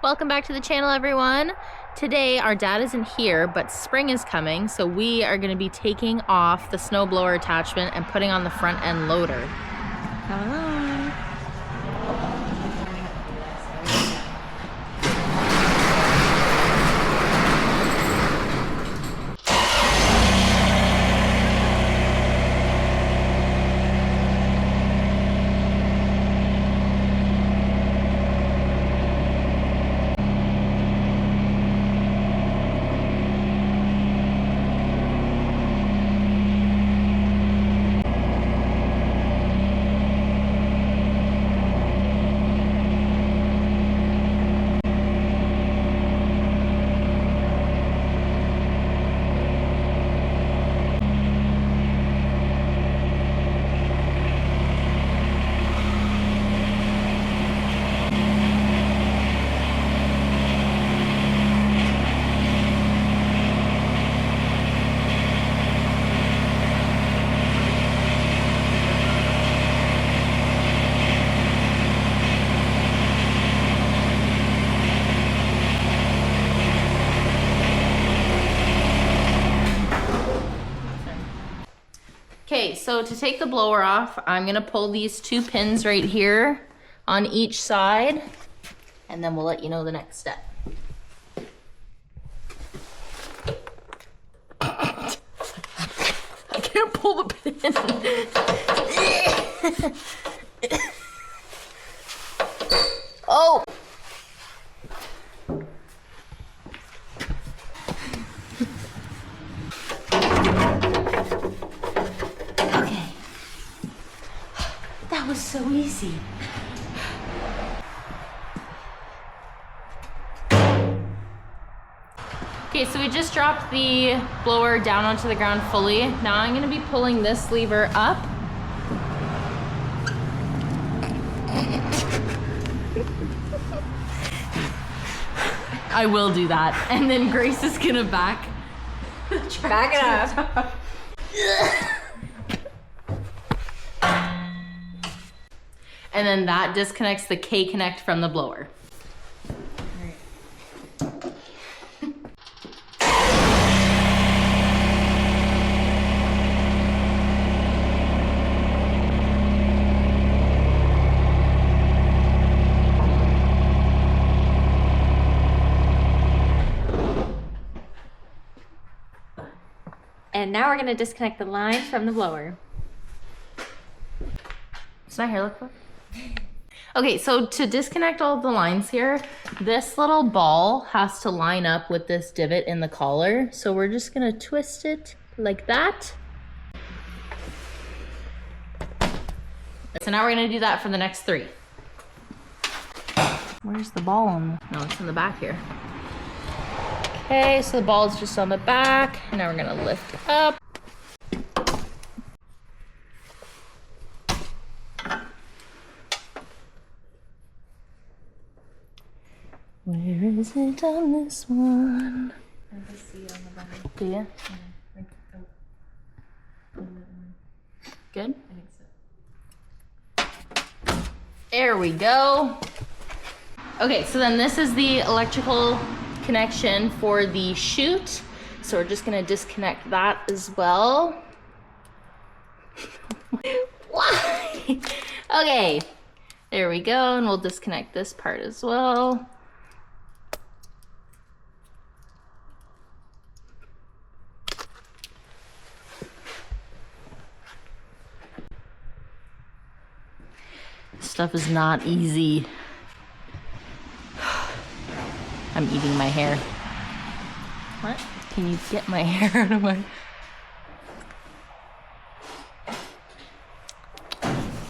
Welcome back to the channel, everyone. Today our dad isn't here, but spring is coming, so we are going to be taking off the snowblower attachment and putting on the front end loader. Come along. Okay, so to take the blower off, I'm gonna pull these two pins right here on each side, and then we'll let you know the next step. I can't pull the pin. Oh! That was so easy. Okay, so we just dropped the blower down onto the ground fully. Now I'm gonna be pulling this lever up. I will do that. And then Grace is gonna back it up. And then that disconnects the K-connect from the blower. And now we're going to disconnect the lines from the blower. Does my hair look good? Okay, so to disconnect all of the lines here, this little ball has to line up with this divot in the collar. So we're just gonna twist it like that. So now we're gonna do that for the next three. Where's the ball on? No, it's in the back here. Okay, so the ball is just on the back. And now we're gonna lift up. Where is it on this one? I can see it on the bottom. Do you? Yeah. Good? I think so. There we go. Okay, so then this is the electrical connection for the chute. So we're just gonna disconnect that as well. Why? Okay, there we go, and we'll disconnect this part as well. Stuff is not easy. I'm eating my hair. What? Can you get my hair out of my...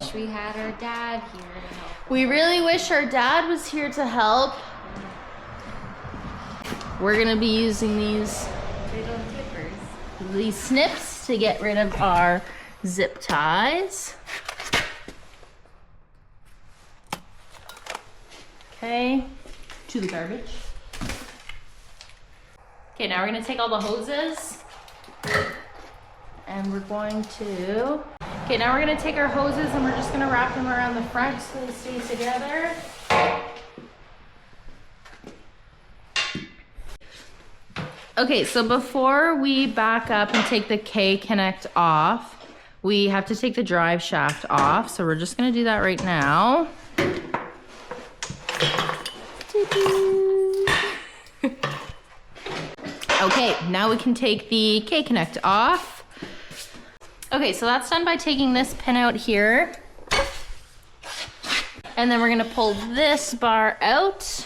Wish we had our dad here to help. We really wish our dad was here to help. We're gonna be using these Little clippers. these snips to get rid of our zip ties. Okay, to the garbage. Okay, now we're gonna take all the hoses and we're going to, okay, now we're gonna take our hoses and we're just gonna wrap them around the front so they stay together. Okay, so before we back up and take the K-connect off, we have to take the drive shaft off. So we're just gonna do that right now. Okay, now we can take the K-connect off. Okay, so that's done by taking this pin out here. And then we're gonna pull this bar out.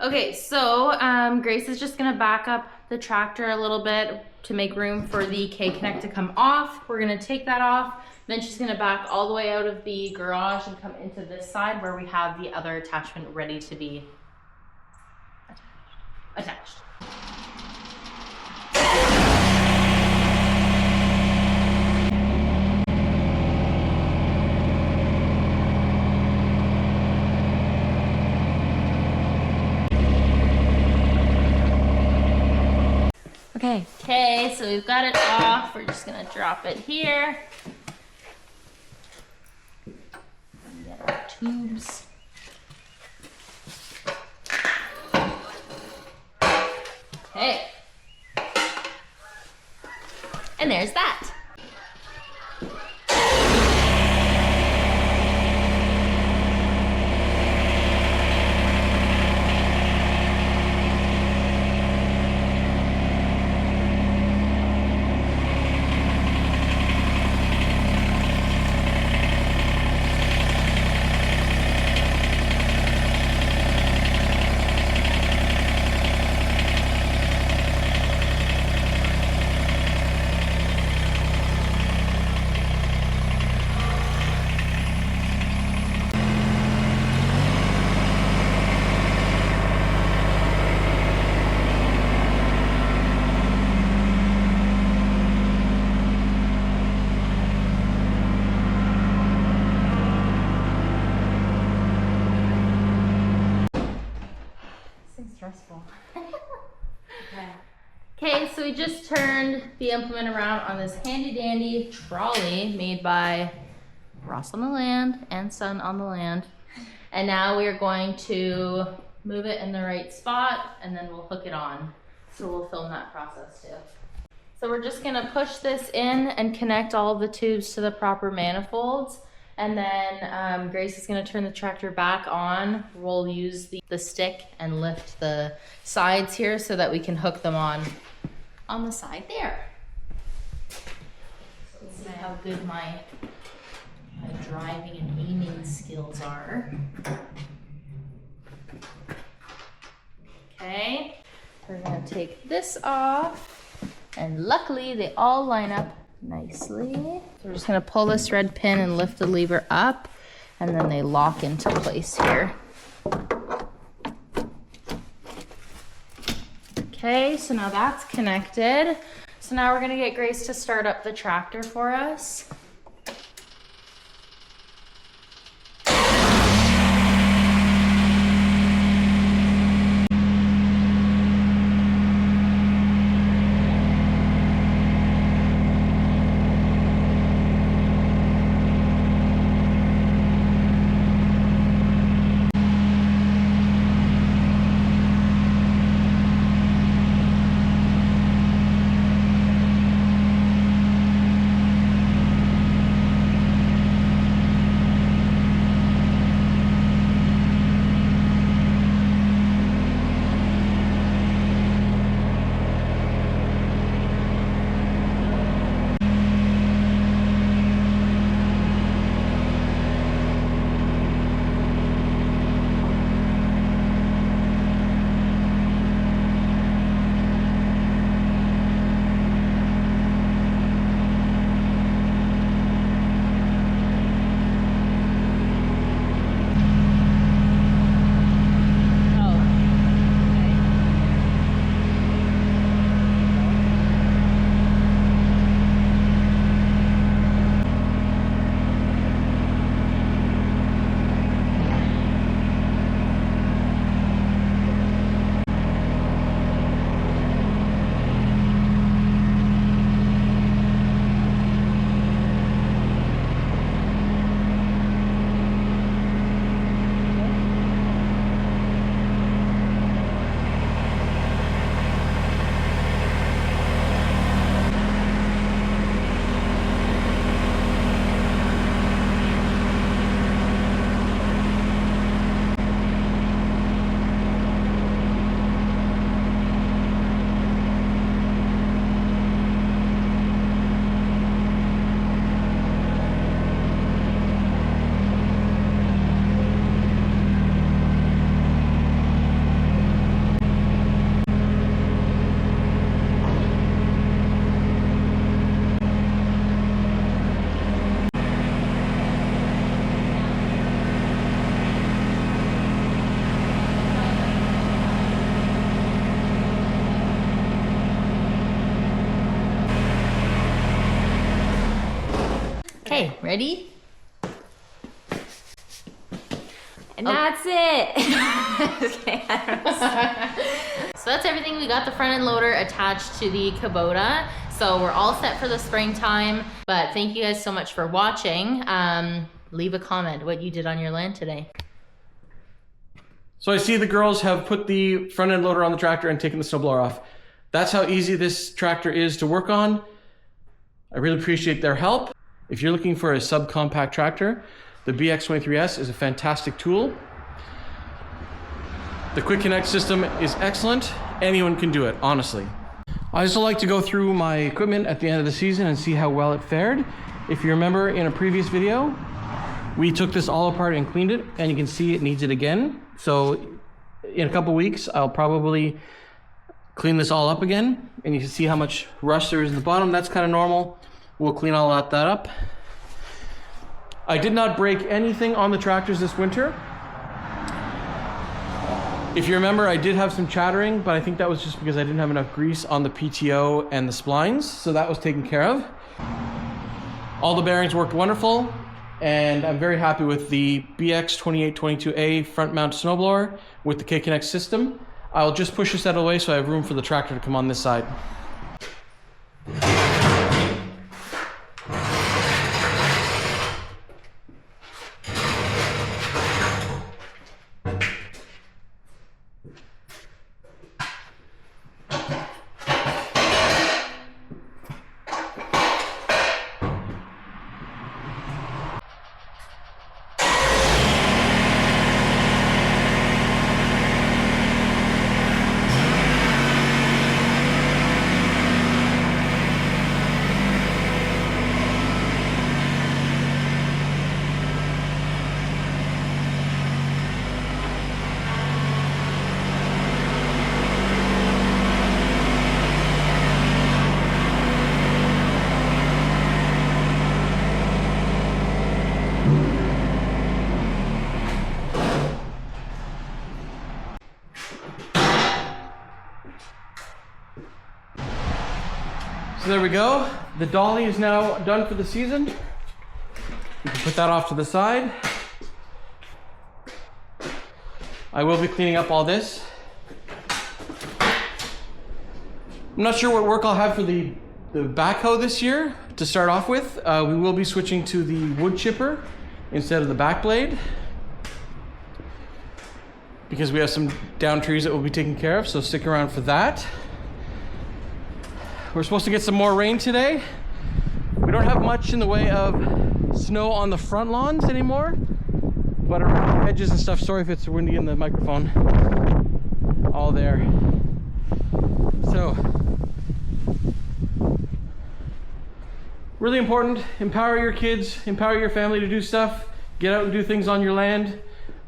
Okay, so Grace is just gonna back up the tractor a little bit to make room for the K-connect to come off. We're gonna take that off. Then she's gonna back all the way out of the garage and come into this side where we have the other attachment ready to be attached. Okay. Okay, so we've got it off. We're just gonna drop it here. Get our tubes. Okay. And there's that. Stressful. Okay, so we just turned the implement around on this handy dandy trolley made by Ross on the Land and Son on the Land. And now we are going to move it in the right spot and then we'll hook it on. So we'll film that process too. So we're just gonna push this in and connect all of the tubes to the proper manifolds. And then Grace is gonna turn the tractor back on. We'll use the stick and lift the sides here so that we can hook them on the side there. So let's see how good my driving and aiming skills are. Okay, we're gonna take this off. And luckily they all line up nicely. So we're just gonna pull this red pin and lift the lever up and then they lock into place here. Okay, so now that's connected. So now we're gonna get Grace to start up the tractor for us. Okay, ready? And that's it. Okay, I don't know. So that's everything. We got the front end loader attached to the Kubota. So we're all set for the springtime. But thank you guys so much for watching. Leave a comment what you did on your land today. So I see the girls have put the front end loader on the tractor and taken the snowblower off. That's how easy this tractor is to work on. I really appreciate their help. If you're looking for a subcompact tractor, the BX36s is a fantastic tool. The Quick Connect system is excellent. Anyone can do it, honestly. I also like to go through my equipment at the end of the season and see how well it fared. If you remember in a previous video, we took this all apart and cleaned it, and you can see it needs it again. So in a couple weeks, I'll probably clean this all up again, and you can see how much rust there is in the bottom. That's kind of normal. We'll clean all that up. I did not break anything on the tractors this winter. If you remember, I did have some chattering, but I think that was just because I didn't have enough grease on the PTO and the splines, so that was taken care of. All the bearings worked wonderful, and I'm very happy with the BX3822A front mount snowblower with the K-Connect system. I'll just push this out of the way so I have room for the tractor to come on this side. So there we go. The dolly is now done for the season. You can put that off to the side. I will be cleaning up all this. I'm not sure what work I'll have for the backhoe this year to start off with. We will be switching to the wood chipper instead of the back blade, because we have some down trees that we'll be taking care of, so stick around for that. We're supposed to get some more rain today. We don't have much in the way of snow on the front lawns anymore, but around the edges and stuff, sorry if it's windy in the microphone, all there. So, really important, empower your kids, empower your family to do stuff, get out and do things on your land,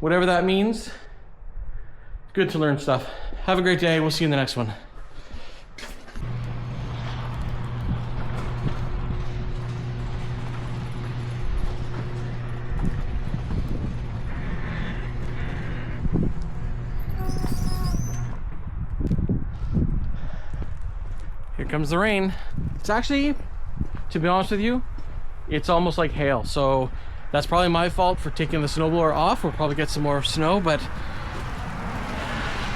whatever that means. It's good to learn stuff. Have a great day, we'll see you in the next one. Here comes the rain. It's actually, to be honest with you, it's almost like hail. So that's probably my fault for taking the snowblower off. We'll probably get some more snow, but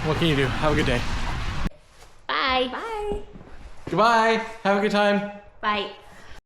what can you do? Have a good day. Bye. Bye. Goodbye. Have a good time. Bye.